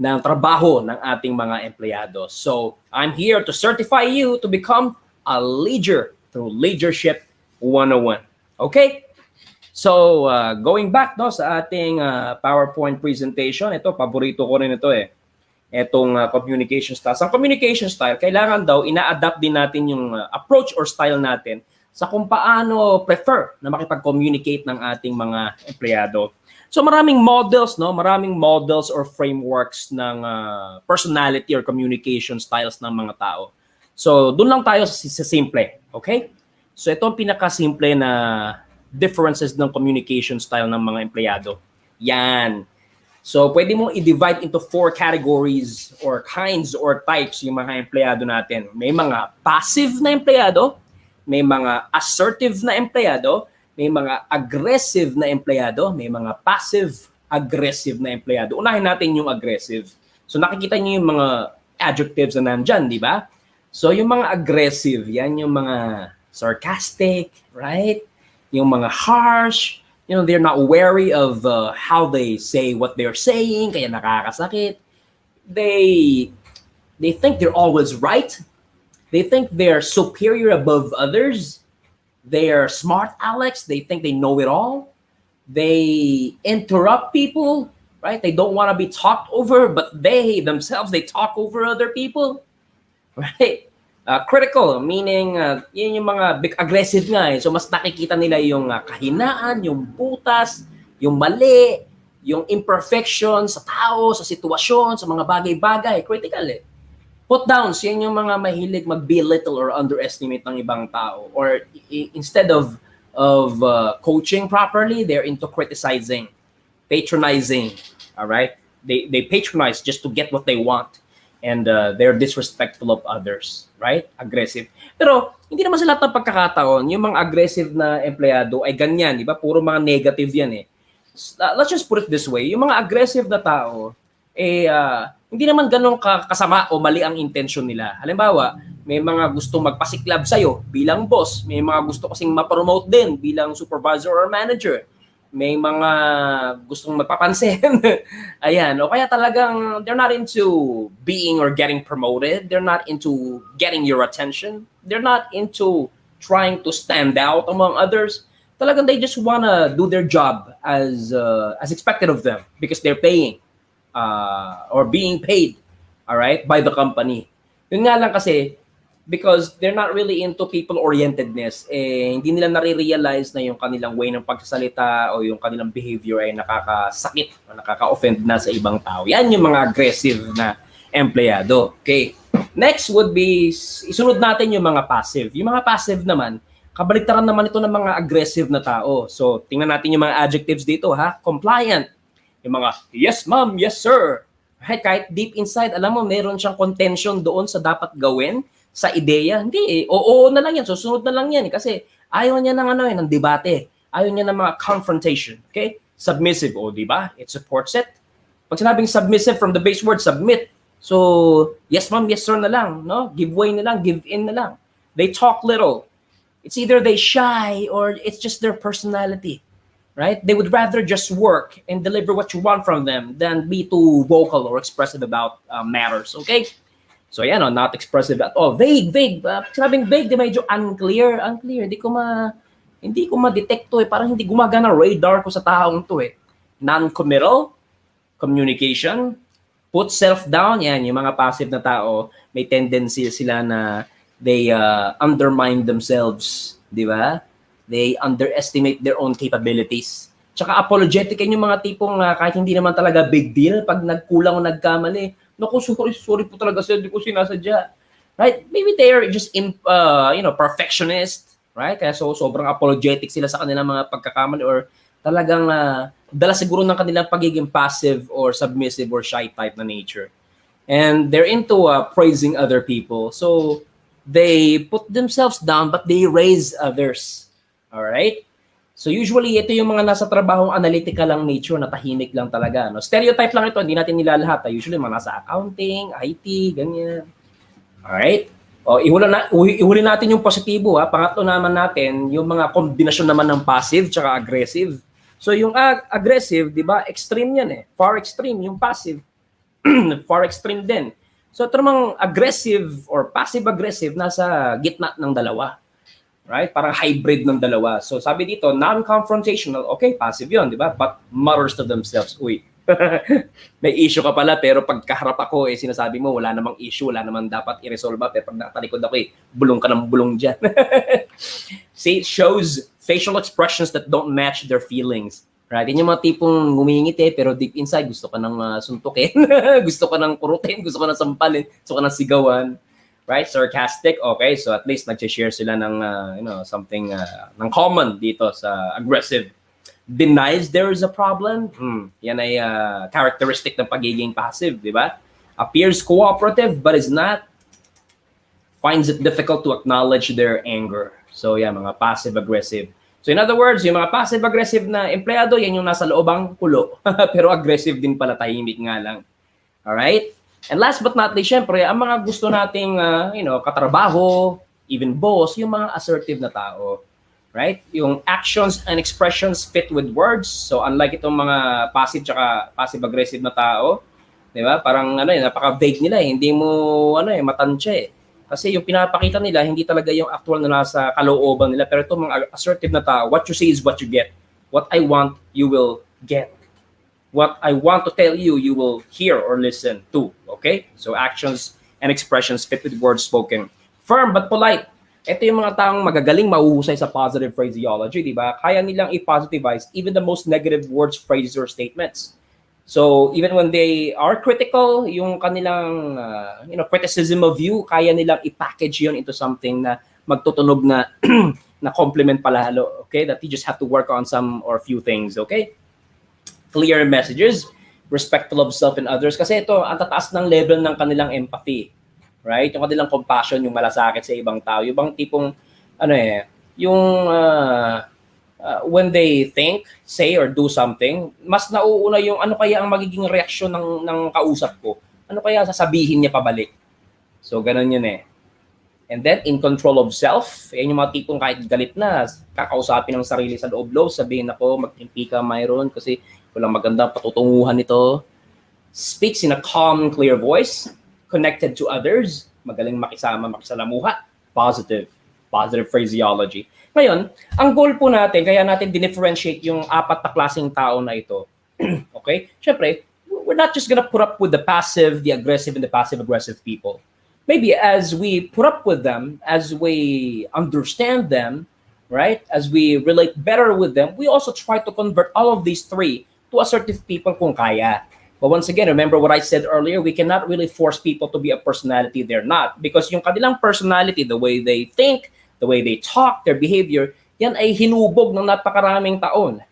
ng trabaho ng ating mga empleyado. So, I'm here to certify you to become a leader through LeaGership 101. Okay? So, going back sa ating PowerPoint presentation, ito, paborito ko rin ito Itong communication style. Sa communication style, kailangan daw ina-adapt din natin yung approach or style natin sa kung paano prefer na makipag-communicate ng ating mga empleyado. So maraming models or frameworks ng personality or communication styles ng mga tao. So doon lang tayo sa simple, okay? So ito ang pinaka-simple na differences ng communication style ng mga empleyado. Yan. So pwede mong i-divide into 4 categories or kinds or types yung mga empleyado natin. May mga passive na empleyado, may mga assertive na empleyado, may mga aggressive na empleyado, may mga passive-aggressive na empleyado. Unahin natin yung aggressive. So nakikita niyo yung mga adjectives na nandyan, di ba? So yung mga aggressive, yan yung mga sarcastic, right? Yung mga harsh, they're not wary of how they say what they're saying, kaya nakakasakit. They think they're always right. They think they're superior above others. They are smart Alex. They think they know it all. They interrupt people, right? They don't want to be talked over, but they themselves, they talk over other people, right? Critical, meaning yun yung mga big aggressive nga So mas nakikita nila yung kahinaan, yung butas, yung mali, yung imperfection sa tao, sa sitwasyon, sa mga bagay-bagay. Critical Put downs, yan yung mga mahilig mag-belittle or underestimate ng ibang tao. Or instead of coaching properly, they're into criticizing, patronizing, all right? They patronize just to get what they want. And they're disrespectful of others, right? Aggressive. Pero hindi naman sa lahat ng pagkakataon, yung mga aggressive na empleyado ay ganyan, di ba? Puro mga negative yan Let's just put it this way, yung mga aggressive na tao, hindi naman ganun kasama o mali ang intention nila. Halimbawa, may mga gustong magpasiklab sa'yo bilang boss, may mga gusto kasing ma-promote din bilang supervisor or manager, may mga gustong magpapansin. Ayan. O kaya talagang they're not into being or getting promoted. They're not into getting your attention. They're not into trying to stand out among others. Talagang they just wanna do their job as expected of them because they're paying or being paid, all right, by the company. Yun nga lang kasi, because they're not really into people-orientedness, hindi nila nare-realize na yung kanilang way ng pagsasalita o yung kanilang behavior ay nakakasakit o nakaka-offend na sa ibang tao. Yan yung mga aggressive na empleyado. Okay. Next would be, isunod natin yung mga passive. Yung mga passive naman, kabaliktaran naman ito ng mga aggressive na tao. So, tingnan natin yung mga adjectives dito, compliant. Yung mga, yes ma'am, yes sir. Right? Kahit deep inside, alam mo, meron siyang contention doon sa dapat gawin, sa ideya. Hindi oo na lang yan, susunod na lang yan kasi ayaw niya ng ng debate, ayaw niya ng mga confrontation. Okay? Submissive, di ba? It supports it. Pag sinabing submissive, from the base word submit, so yes ma'am, yes sir na lang, no? Give way na lang, give in na lang. They talk little. It's either they shy or it's just their personality, right? They would rather just work and deliver what you want from them than be too vocal or expressive about matters. Okay? So yan, not expressive at all. Vague. Sinabing vague, di medyo unclear. Hindi ko ma-detect to Parang hindi gumagana radar ko sa taong to Non-committal, communication, put self down. Yan, yung mga passive na tao, may tendency sila na they undermine themselves, di ba? They underestimate their own capabilities. Tsaka apologetic yung mga tipong kahit hindi naman talaga big deal, pag nagkulang o nagkamali, naku, sorry po talaga sir, hindi ko sinasadya. Right? Maybe they are just perfectionist, right? Kaya sobrang apologetic sila sa kanilang mga pagkakamali or talagang dala siguro ng kanilang pagiging passive or submissive or shy type na nature. And they're into praising other people. So they put themselves down but they raise others. All right? So usually ito yung mga nasa trabahong analytical lang nature na tahimik lang talaga. No? Stereotype lang ito, hindi natin nilalahat. Usually mga nasa accounting, IT, ganyan. All right? O, ihuli natin yung positibo. Pangatlo naman natin, yung mga kombinasyon naman ng passive tsaka aggressive. So yung aggressive, di ba, extreme yan eh. Far extreme. Yung passive, far extreme din. So ito namang aggressive or passive-aggressive nasa gitna ng dalawa. Right? Parang hybrid ng dalawa. So sabi dito, non-confrontational, okay, passive yun, di ba? But mutters to themselves, uy, may issue ka pala, pero pagkaharap ako, sinasabi mo, wala namang issue, wala namang dapat i-resolve, pero pag natalikod ako, bulong ka ng bulong dyan. See, it shows facial expressions that don't match their feelings. Right? Yan yung mga tipong ngumingiti, pero deep inside, gusto ka ng suntukin, gusto ka ng kurutin, gusto ka ng sampalin, gusto ka ng sigawan. Right? Sarcastic, okay, so at least nag-share sila ng something ng common dito sa aggressive. Denies there is a problem. Yan ay characteristic ng pagiging passive, di ba? Appears cooperative but is not. Finds it difficult to acknowledge their anger. So yan, mga passive-aggressive. So in other words, yung mga passive-aggressive na empleyado, yan yung nasa loobang kulo. Pero aggressive din pala, tahimik nga lang. Alright? And last but not least, syempre, ang mga gusto nating katrabaho, even boss, yung mga assertive na tao. Right? Yung actions and expressions fit with words. So unlike itong mga passive tsaka passive-aggressive na tao, di ba? Parang napaka-vague nila eh. Hindi mo matansya eh. Kasi yung pinapakita nila, hindi talaga yung actual na nasa kalooban nila. Pero itong mga assertive na tao, what you say is what you get. What I want, you will get. What I want to tell you, you will hear or listen to. Okay? So actions and expressions fit with words spoken. Firm but polite. Ito yung mga taong magagaling mahuhusay sa positive phraseology, di ba? Kaya nilang i-positivize even the most negative words, phrases, or statements. So even when they are critical, yung kanilang criticism of you, kaya nilang i-package yun into something na magtutunog na na compliment palalo. Okay? That you just have to work on some or few things. Okay? Clear messages, respectful of self and others. Kasi ito, ang tataas ng level ng kanilang empathy. Right? Yung kanilang compassion, yung malasakit sa ibang tao. Yung bang tipong, when they think, say, or do something, mas nauuna yung ano kaya ang magiging reaksyon ng kausap ko. Ano kaya sasabihin niya pabalik? So, ganun yun eh. And then, in control of self, yan yung mga tipong kahit galit na, kakausapin ng sarili sa loob-loob, sabihin ako, magtimpi ka, Myron, kasi walang magandang patutunguhan ito. Speaks in a calm, clear voice, connected to others, magaling makisalamuha, positive phraseology. Ngayon, ang goal po natin, kaya natin dinifferentiate yung apat na klaseng tao na ito. Okay? Siyempre, we're not just gonna put up with the passive, the aggressive, and the passive-aggressive people. Maybe as we put up with them, as we understand them, right? As we relate better with them, we also try to convert all of these three to assertive people kung kaya. But once again, remember what I said earlier, we cannot really force people to be a personality they're not. Because yung kanilang personality, the way they think, the way they talk, their behavior, yan ay hinubog ng napakaraming taon.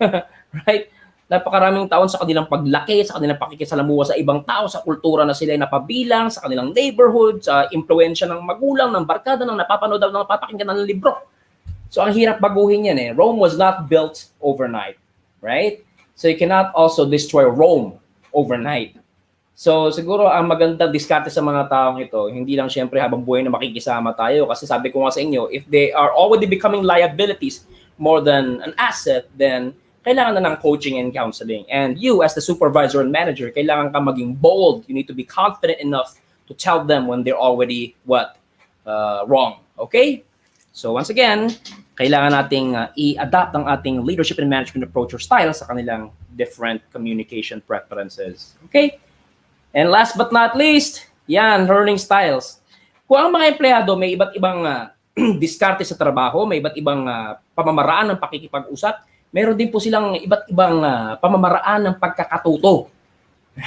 Right? Napakaraming taon sa kanilang paglaki, sa kanilang pakikisalamuha sa ibang tao, sa kultura na sila ay napabilang, sa kanilang neighborhood, sa impluensya ng magulang, ng barkada, ng napapanood, ng napapakinggan ng libro. So ang hirap baguhin yan eh. Rome was not built overnight. Right? So you cannot also destroy Rome overnight. So siguro ang magandang diskarte sa mga taong ito, hindi lang syempre habang buhay na makikisama tayo. Kasi sabi ko nga sa inyo, if they are already becoming liabilities more than an asset, then kailangan na ng coaching and counseling. And you as the supervisor and manager, kailangan ka maging bold. You need to be confident enough to tell them when they're already wrong. Okay? So once again, kailangan nating i-adapt ang ating leadership and management approach or style sa kanilang different communication preferences. Okay? And last but not least, yan, learning styles. Kung ang mga empleyado may iba't ibang diskarte sa trabaho, may iba't ibang pamamaraan ng pakikipag-usap, meron din po silang iba't ibang pamamaraan ng pagkakatuto.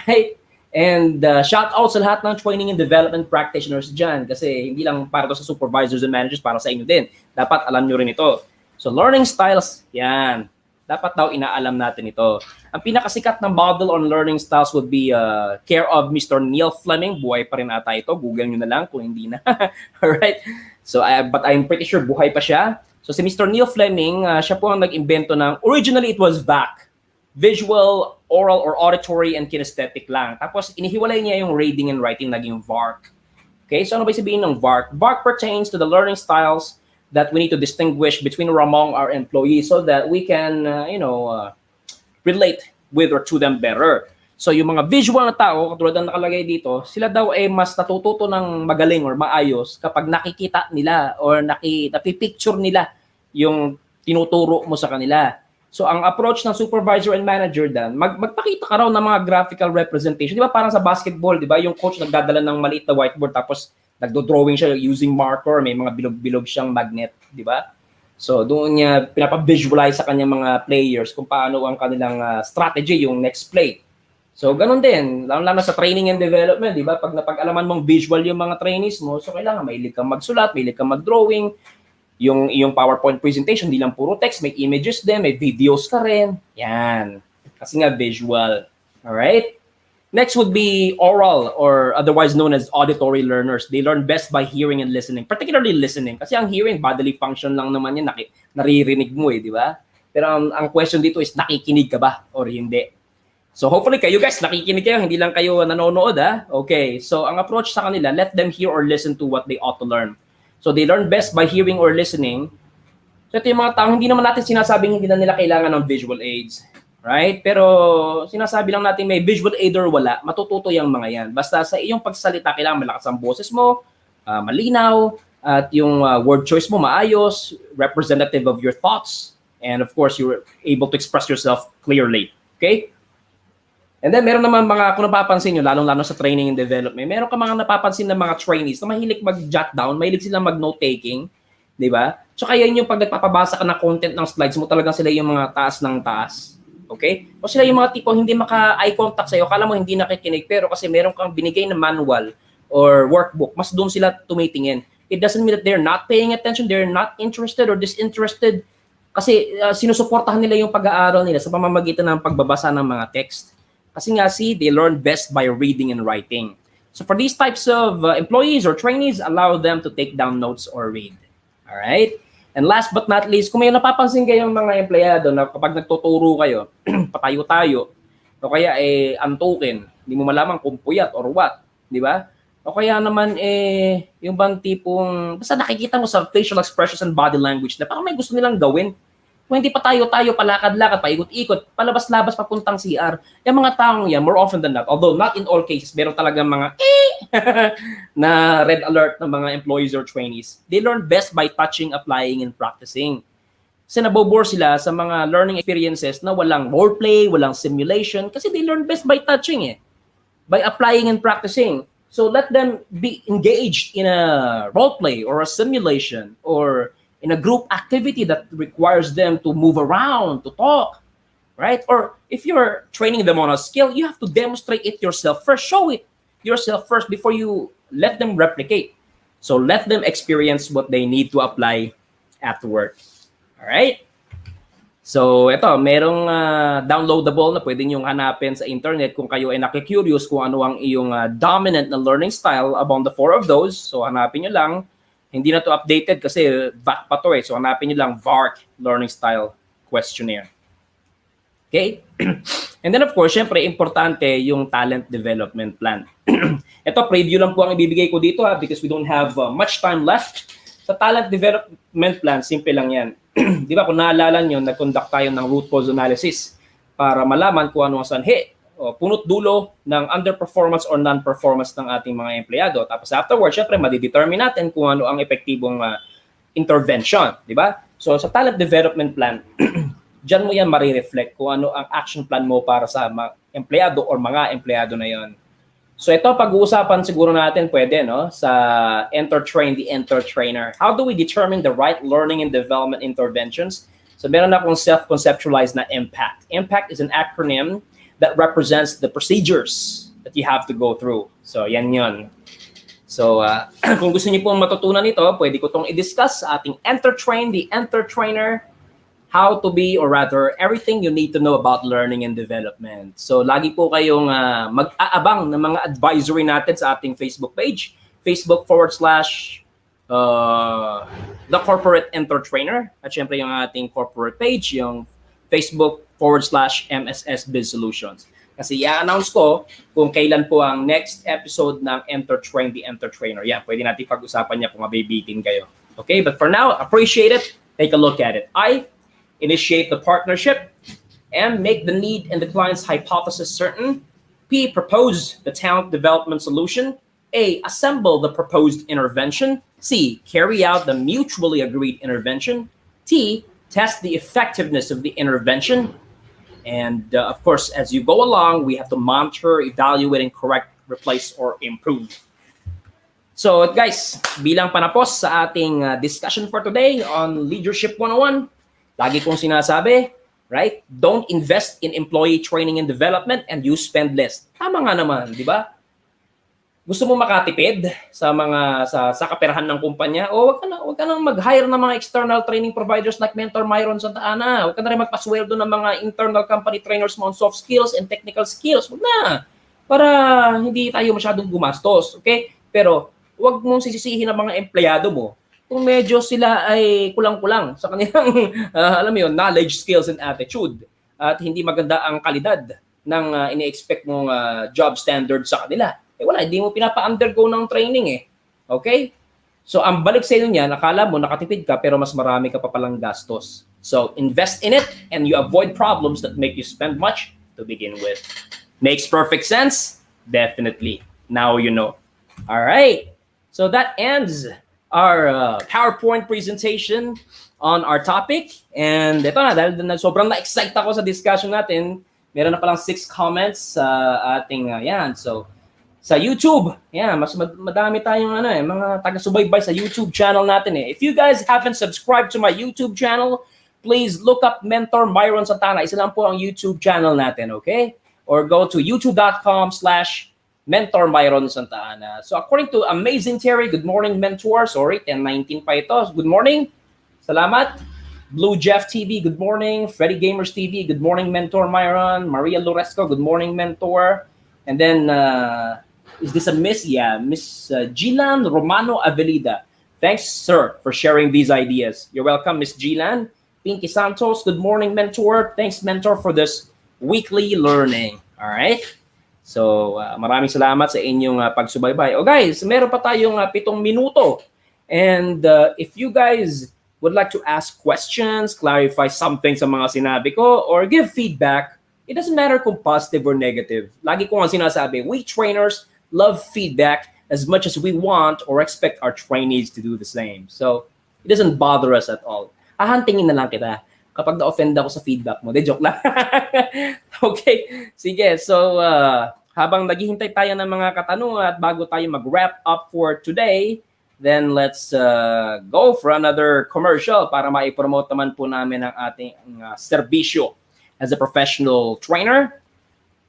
Right? And shout out sa lahat ng training and development practitioners dyan kasi hindi lang para to sa supervisors and managers, para sa inyo din. Dapat alam nyo rin ito. So learning styles, yan. Dapat daw inaalam natin ito. Ang pinakasikat na model on learning styles would be care of Mr. Neil Fleming. Buhay pa rin ata ito. Google nyo na lang kung hindi na. Alright? So, but I'm pretty sure buhay pa siya. So, si Mr. Neil Fleming, siya po ang nag-imbento ng, originally it was VAC. Visual, oral, or auditory and kinesthetic lang. Tapos, inihiwalay niya yung reading and writing, naging VARC. Okay? So, ano ba sabihin ng VARC? VARC pertains to the learning styles that we need to distinguish between or among our employees so that we can, relate with or to them better. So, yung mga visual na tao, katulad ng nakalagay dito, sila daw ay mas natututo ng magaling or maayos kapag nakikita nila or napipicture nila yung tinuturo mo sa kanila. So, ang approach ng supervisor and manager dan, magpakita ka raw ng mga graphical representation. Di ba parang sa basketball, di ba? Yung coach nagdadala ng maliit na whiteboard tapos nagdo-drawing siya using marker, may mga bilog-bilog siyang magnet, di ba? So, doon niya pinapa-visualize sa kanyang mga players kung paano ang kanilang strategy, yung next play. So, ganun din. Lalo sa training and development, di ba? Pag napag-alaman mong visual yung mga trainees mo, so kailangan mahilig kang magsulat, mahilig kang mag-drawing, yung PowerPoint presentation, hindi lang puro text, may images din, may videos ka rin. Yan. Kasi nga visual. Alright? Next would be oral or otherwise known as auditory learners. They learn best by hearing and listening, particularly listening. Kasi ang hearing, bodily function lang naman yan, naririnig mo di ba? Pero ang question dito is, nakikinig ka ba or hindi? So hopefully kayo guys, nakikinig kayo, hindi lang kayo nanonood Okay, so ang approach sa kanila, let them hear or listen to what they ought to learn. So they learn best by hearing or listening. So ito yung mga tao, hindi naman natin sinasabing hindi na nila kailangan ng visual aids. Right? Pero sinasabi lang natin may visual aid or wala, matututo yung mga yan. Basta sa iyong pagsalita, kailangan malakas ang boses mo, malinaw, at yung word choice mo maayos, representative of your thoughts, and of course, you're able to express yourself clearly. Okay? And then meron naman mga, kung napapansin nyo, lalong-lalo sa training and development, meron ka mga napapansin na mga trainees na mahilig mag-jot down, mahilig silang mag-note-taking, di ba? So kaya yun yung pag nagpapabasa ka ng content ng slides mo, talagang sila yung mga taas ng taas. Okay? O sila yung mga tipong hindi maka-eye contact sa'yo, kala mo hindi nakikinig, pero kasi meron kang binigay na manual or workbook, mas doon sila tumitingin. It doesn't mean that they're not paying attention, they're not interested or disinterested, kasi sinusuportahan nila yung pag-aaral nila sa pamamagitan ng pagbabasa ng mga text. Kasi nga, they learn best by reading and writing. So for these types of employees or trainees, allow them to take down notes or read. All right? And last but not least, kung may napapansin kayong mga empleyado na kapag nagtuturo kayo, patayo-tayo, o kaya antukin, hindi mo malaman kung puyat or what, di ba? O kaya naman yung bang tipong, basta nakikita mo sa facial expressions and body language na parang may gusto nilang gawin. Kung hindi pa tayo-tayo, palakad-lakad, paikot-ikot, palabas-labas, papuntang CR, yung mga taong yan, more often than not, although not in all cases, meron talagang mga na red alert ng mga employees or trainees. They learn best by touching, applying, and practicing. Kasi nabobore sila sa mga learning experiences na walang roleplay, walang simulation, kasi they learn best by touching by applying and practicing. So let them be engaged in a roleplay or a simulation or in a group activity that requires them to move around, to talk, right? Or if you're training them on a skill, you have to demonstrate it yourself first. Show it yourself first before you let them replicate. So let them experience what they need to apply at work. All right? So ito, merong downloadable na pwede niyong hanapin sa internet kung kayo ay nakikurious kung ano ang iyong dominant na learning style among the 4 of those. So hanapin niyo lang. Hindi na to updated kasi VAC pa to So hanapin niyo lang VARC Learning Style Questionnaire. Okay? And then of course, syempre, importante yung talent development plan. Ito, preview lang po ang ibibigay ko dito because we don't have much time left. Sa talent development plan, simple lang yan. Di ba, kung naalala nyo, nag-conduct tayo ng root cause analysis para malaman kung ano ang sanhi o punot dulo ng underperformance or non-performance ng ating mga empleyado. Tapos afterwards, syempre, madidetermine natin kung ano ang epektibong intervention. Di ba? So sa talent development plan, dyan mo yan marireflect kung ano ang action plan mo para sa mga empleyado or mga empleyado na yon. So ito, pag-uusapan siguro natin pwede, no? Sa the EnterTrainer. How do we determine the right learning and development interventions? So meron akong self-conceptualized na IMPACT. IMPACT is an acronym that represents the procedures that you have to go through. So yan yon. So kung gusto niyo pong matutunan ito, pwede ko itong i-discuss sa ating the EnterTrainer. how to be, or rather, everything you need to know about learning and development. So, lagi po kayong mag-aabang ng mga advisory natin sa ating Facebook page, Facebook.com/ The Corporate EnterTrainer. At syempre yung ating corporate page, yung Facebook.com/MSS Biz Solutions. Kasi i-announce ko kung kailan po ang next episode ng EnterTrain the EnterTrainer. Yan, pwede natin pag-usapan niya kung mabibitin kayo. Okay, but for now, appreciate it. Take a look at it. I initiate the partnership. M, make the need and the client's hypothesis certain. P, propose the talent development solution. A, assemble the proposed intervention. C, carry out the mutually agreed intervention. T, test the effectiveness of the intervention. And of course, as you go along, we have to monitor, evaluate, and correct, replace, or improve. So guys, bilang panapos sa ating discussion for today on Leadership 101, lagi kong sinasabi, right? Don't invest in employee training and development and you spend less. Tama nga naman, di ba? Gusto mo makatipid sa mga sa kaperahan ng kumpanya, wag ka nang mag-hire ng mga external training providers like Mentor Myron Santa Ana. Wag ka na rin magpasweldo ng mga internal company trainers mo on soft skills and technical skills. Wag na. Para hindi tayo masyadong gumastos, okay? Pero wag mong sisisihin ang mga empleyado mo kung medyo sila ay kulang-kulang sa kanilang alam mo yun, knowledge, skills, and attitude, at hindi maganda ang kalidad ng ini-expect mong job standard sa kanila. Wala, hindi mo pinapa-undergo ng training eh. Okay? So, ang balik sa inyo niyan, akala mo nakatipid ka pero mas marami ka pa palang gastos. So, invest in it and you avoid problems that make you spend much to begin with. Makes perfect sense? Definitely. Now you know. All right. So, that ends our PowerPoint presentation on our topic. And ito na, dahil sobrang na-excite ako sa discussion natin, meron na palang 6 comments sa ating, yan. So, sa YouTube, yeah, mas madami tayong mga taga-subaybay sa YouTube channel natin eh. If you guys haven't subscribed to my YouTube channel, please look up Mentor Myron Santa Ana. Isa lang po ang YouTube channel natin, okay? Or go to youtube.com/Mentor Myron Santa Ana. So according to Amazing Terry, good morning Mentor. Sorry, 10:19 pa ito. Good morning. Salamat. Blue Jeff TV, good morning. Freddy Gamers TV, good morning Mentor Myron. Maria Loresco, good morning Mentor. And then is this a Miss? Yeah, Miss Gilan Romano Avelida. Thanks, sir, for sharing these ideas. You're welcome, Miss Gilan. Pinky Santos, good morning, Mentor. Thanks, Mentor, for this weekly learning. All right? So, maraming salamat sa inyong pagsubaybay. Oh, guys, meron pa tayong 7 minuto. And if you guys would like to ask questions, clarify something sa mga sinabi ko, or give feedback, it doesn't matter kung positive or negative. Lagi ko nga sinasabi, we trainers love feedback as much as we want or expect our trainees to do the same. So, it doesn't bother us at all. Ahantingin na lang kita kapag na-offend ako sa feedback mo. De, joke lang. Okay, sige. So, habang naghihintay tayo ng mga katanungan at bago tayo mag-wrap up for today, then let's go for another commercial para ma-promote naman po namin ang ating serbisyo as a professional trainer,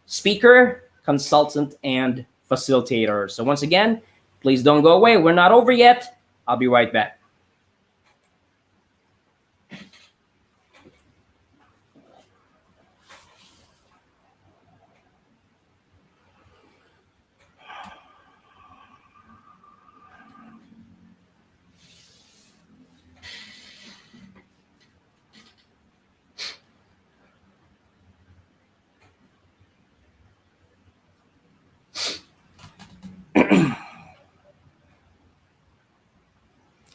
speaker, consultant, and facilitator. So once again, please don't go away. We're not over yet. I'll be right back.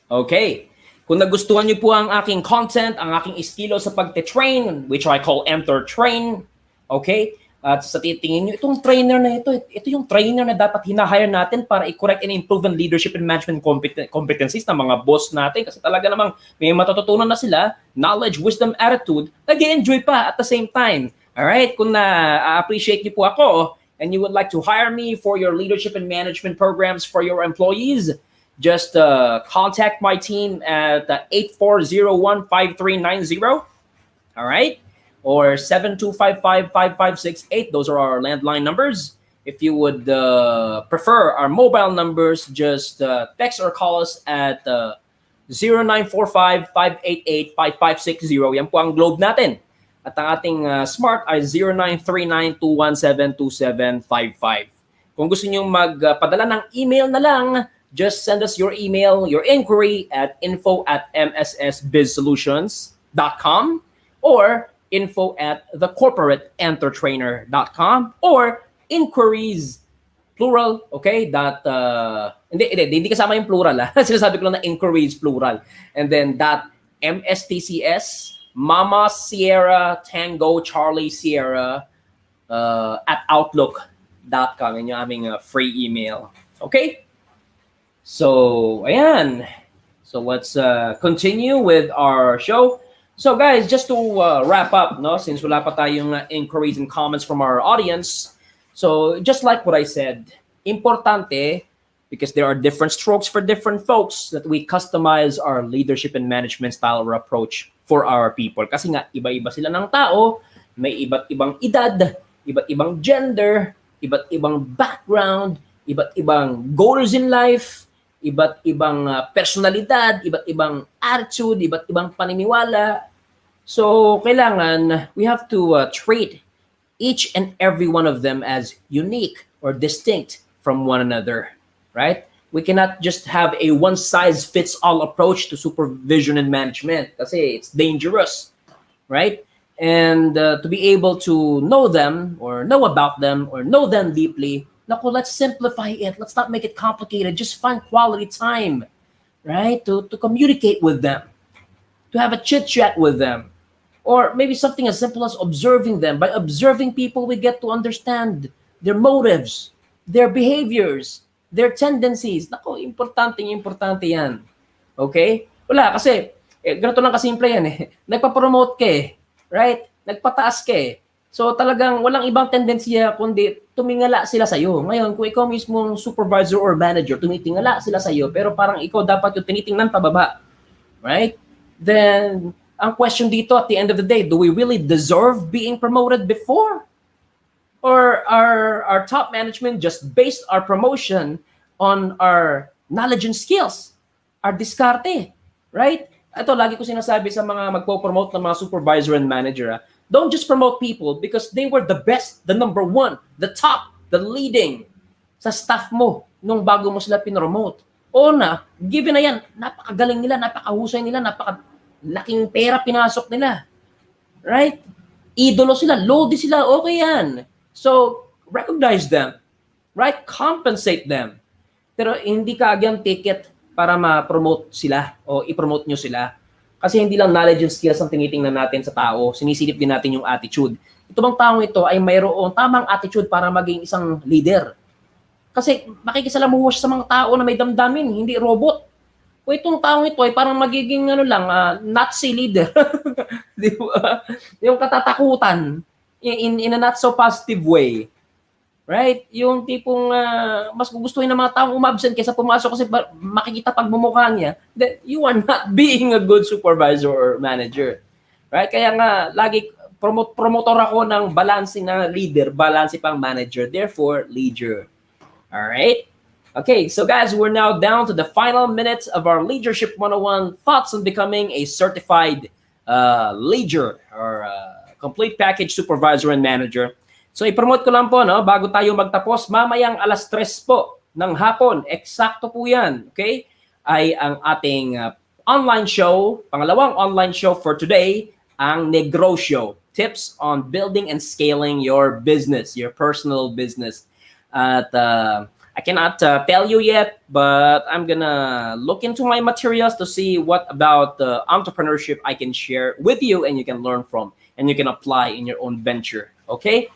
Okay. Kung nagustuhan niyo po ang aking content, ang aking estilo sa pagte-train, which I call EnterTrain, okay? At sa titingin niyo, itong trainer na ito yung trainer na dapat hinahire natin para i-correct and improve ang leadership and management competencies ng mga boss natin. Kasi talaga namang may matututunan na sila, knowledge, wisdom, attitude, nag-enjoy pa at the same time. Alright? Kung na-appreciate niyo po ako and you would like to hire me for your leadership and management programs for your employees, just contact my team at 8401-5390, all right? Or 7255-5568. Those are our landline numbers. If you would prefer our mobile numbers, just text or call us at 0945-588-5560. Yan po ang Globe natin. At ang ating Smart ay 0939-217-2755. Kung gusto nyo magpadala ng email na lang, just send us your email, your inquiry at info@mssbizsolutions.com or info@thecorporateentertrainer.com or inquiries plural, okay? Hindi kasama yung plural, ha? Sinasabi ko lang na inquiries plural. And then .mstcs Mama Sierra Tango Charlie Sierra at outlook.com. Yun yung aming free email. Okay? So, ayan. So, let's continue with our show. So, guys, just to wrap up, no, since wala pa tayong inquiries and comments from our audience, so just like what I said, importante, because there are different strokes for different folks, that we customize our leadership and management style or approach for our people. Kasi nga, iba-iba sila ng tao, may iba't ibang edad, iba't ibang gender, iba't ibang background, iba't ibang goals in life, iba't ibang personalidad, iba't ibang attitude, iba't ibang paniniwala. So, kailangan, we have to treat each and every one of them as unique or distinct from one another, right? We cannot just have a one-size-fits-all approach to supervision and management kasi it's dangerous, right? And to be able to know them or know about them or know them deeply, naku, let's simplify it. Let's not make it complicated. Just find quality time, right? To communicate with them, to have a chit-chat with them. Or maybe something as simple as observing them. By observing people, we get to understand their motives, their behaviors, their tendencies. Nako, importante yan. Okay? Wala, kasi, ganito lang kasimple yan eh. Nagpa-promote ka eh. Right? Nagpataas ka eh. So talagang walang ibang tendensiya kundi tumingala sila sa'yo. Ngayon, kung ikaw mismong supervisor or manager, tumitingala sila sa'yo, pero parang ikaw dapat yung tinitingnan pababa. Right? Then, ang question dito at the end of the day, do we really deserve being promoted before? Or our top management just based our promotion on our knowledge and skills, our diskarte, right? Ito, lagi ko sinasabi sa mga magpo-promote ng mga supervisor and manager, don't just promote people because they were the best, the number one, the top, the leading sa staff mo nung bago mo sila pinromote. O na, given na yan, napakagaling nila, napakahusay nila, napakalaking pera pinasok nila. Right? Idolo sila, lodi sila, okay yan. So, recognize them. Right? Compensate them. Pero hindi ka agad ticket para ma-promote sila o i-promote nyo sila. Kasi hindi lang knowledge and skills ang tinitingnan natin sa tao, sinisilip din natin yung attitude. Ito bang taong ito ay mayroong tamang attitude para maging isang leader? Kasi makikisalamuha siya sa mga tao na may damdamin, hindi robot. Kung itong taong ito ay parang magiging Nazi leader. Di ba? Yung katatakutan in a not so positive way. Right? Yung tipong mas gugustuhin ng mga taong umabsent kaysa pumasok kasi makikita pagmumukha niya, then you are not being a good supervisor or manager. Right? Kaya nga, lagi promotor ako ng balancing na leader, balancing pang manager. Therefore, leader. Alright? Okay, so guys, we're now down to the final minutes of our LeaGership 101 thoughts on becoming a certified leader or complete package supervisor and manager. So i-promote ko lang po, no, bago tayo magtapos, mamayang 3:00 po ng hapon, eksakto po yan, okay, ay ang ating online show, pangalawang online show for today, ang Negro Show, tips on building and scaling your business, your personal business. At I cannot tell you yet, but I'm gonna look into my materials to see what about entrepreneurship I can share with you and you can learn from and you can apply in your own venture, okay?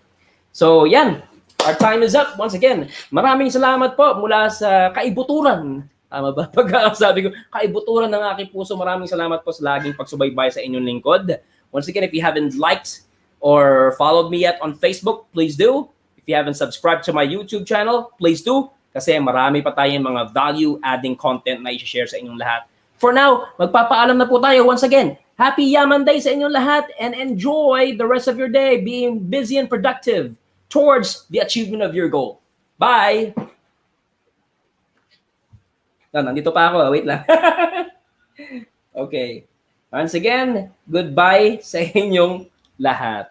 So, yan. Our time is up. Once again, maraming salamat po mula sa kaibuturan. Tama ba? Pagkasabi ko, kaibuturan ng aking puso. Maraming salamat po sa laging pagsubaybay sa inyong lingkod. Once again, if you haven't liked or followed me yet on Facebook, please do. If you haven't subscribed to my YouTube channel, please do. Kasi marami pa tayong mga value-adding content na i-share sa inyong lahat. For now, magpapaalam na po tayo once again. Happy Yaman Day sa inyong lahat and enjoy the rest of your day being busy and productive towards the achievement of your goal. Bye! Nandito pa ako. Wait lang. Okay. Once again, goodbye sa inyong lahat.